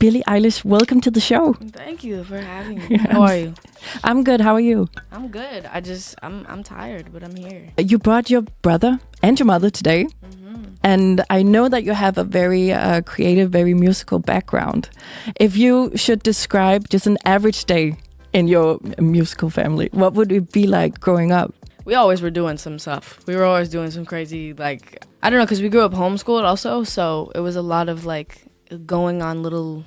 Billie Eilish, welcome to the show. Thank you for having me. How are you? I'm good. How are you? I'm good. I'm tired, but I'm here. You brought your brother and your mother today. And I know that you have a very creative, very musical background. If you should describe just an average day in your musical family, what would it be like growing up? We always were doing some stuff. We were always doing some crazy, like, I don't know, because we grew up homeschooled also. So it was a lot of like going on little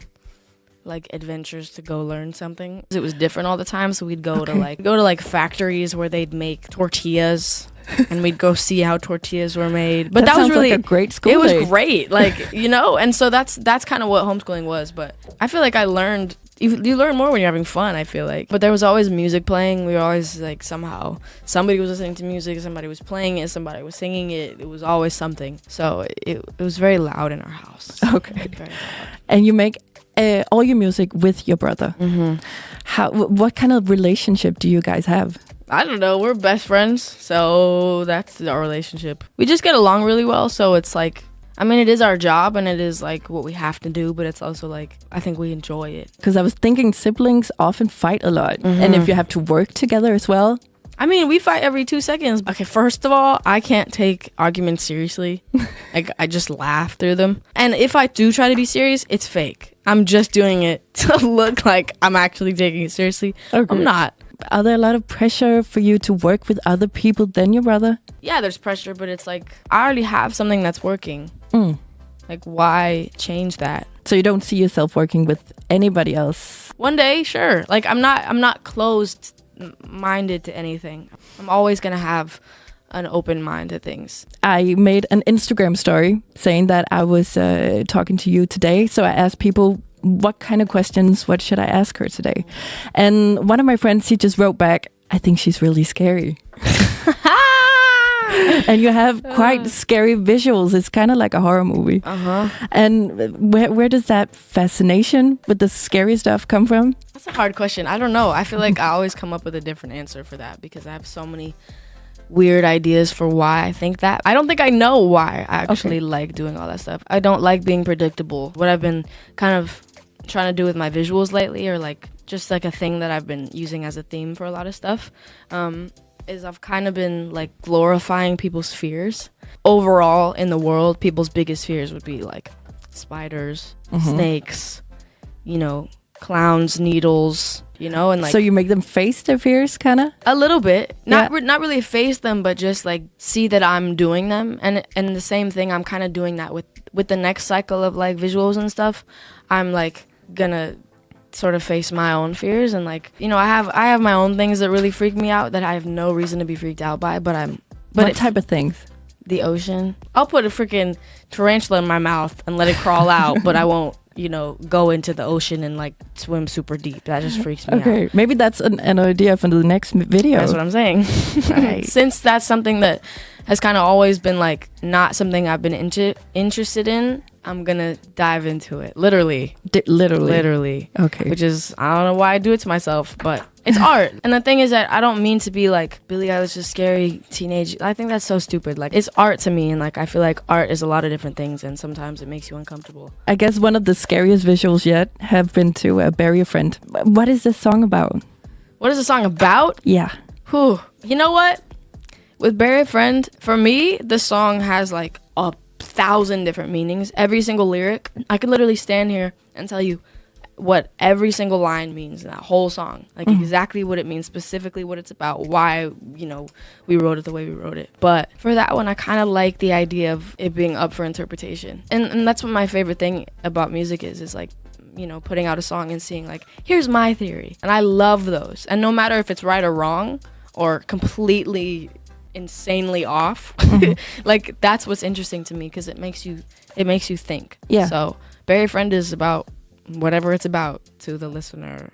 like adventures to go learn something. It was different all the time. So we'd go to factories where they'd make tortillas. And we'd go see how tortillas were made. But that was really like a great school. It was day. great, like, you know. And so that's kind of what homeschooling was. But I feel like I learned. You learn more when you're having fun, I feel like. But there was always music playing. We were always like somehow somebody was listening to music, somebody was playing it, somebody was singing it. It was always something. So it was very loud in our house. Okay. And you make all your music with your brother. What kind of relationship do you guys have? I don't know. We're best friends, so that's our relationship. We just get along really well, so it's like, I mean, it is our job and it is like what we have to do, but it's also like, I think we enjoy it. Because I was thinking siblings often fight a lot. And if you have to work together as well. I mean, we fight every 2 seconds. Okay, first of all, I can't take arguments seriously. Like, I just laugh through them. And if I do try to be serious, it's fake. I'm just doing it to look like I'm actually taking it seriously. Okay. I'm not. Are there a lot of pressure for you to work with other people than your brother? Yeah, there's pressure, but it's like, I already have something that's working. Like, why change that? So you don't see yourself working with anybody else? One day, sure. Like, I'm not closed-minded to anything. I'm always going to have an open mind to things. I made an Instagram story saying that I was talking to you today. So I asked people, what kind of questions, what should I ask her today? And one of my friends, he just wrote back, I think she's really scary. And you have quite scary visuals. It's kind of like a horror movie. And where does that fascination with the scary stuff come from? That's a hard question. I don't know. I feel like I always come up with a different answer for that because I have so many weird ideas for why I think that. I don't think I know why I actually like doing all that stuff. I don't like being predictable. What I've been kind of trying to do with my visuals lately, or like just like a thing that I've been using as a theme for a lot of stuff, is I've kind of been like glorifying people's fears. Overall in the world, people's biggest fears would be like spiders, snakes, you know, clowns, needles, you know, and like. So you make them face their fears, kind of? A little bit, not really face them, but just like see that I'm doing them, and the same thing. I'm kind of doing that with the next cycle of like visuals and stuff. I'm like gonna sort of face my own fears, and like, you know, I have my own things that really freak me out that I have no reason to be freaked out by. But what type of things? The ocean. I'll put a freaking tarantula in my mouth and let it crawl out, but I won't, you know, go into the ocean and like swim super deep. That just freaks me out. Okay, maybe that's an idea for the next video. That's what I'm saying. Right. Since that's something that has kind of always been like not something I've been interested in, I'm gonna dive into it. Literally. Okay. Which is, I don't know why I do it to myself, but it's art. And the thing is that I don't mean to be like Billie Eilish is scary teenage. I think that's so stupid. Like, it's art to me, and like I feel like art is a lot of different things, and sometimes it makes you uncomfortable. I guess one of the scariest visuals yet have been to Bury a Friend. What is this song about? What is the song about? Yeah. Whew. You know what? With Bury a Friend, for me, the song has like 1,000 different meanings. Every single lyric, I could literally stand here and tell you what every single line means in that whole song, like exactly what it means, specifically what it's about, why, you know, we wrote it the way we wrote it. But for that one, I kind of like the idea of it being up for interpretation, and that's what my favorite thing about music is like, you know, putting out a song and seeing like, here's my theory, and I love those. And no matter if it's right or wrong or completely insanely off, like that's what's interesting to me, because it makes you think. Yeah. So Bury a Friend is about whatever it's about to the listener.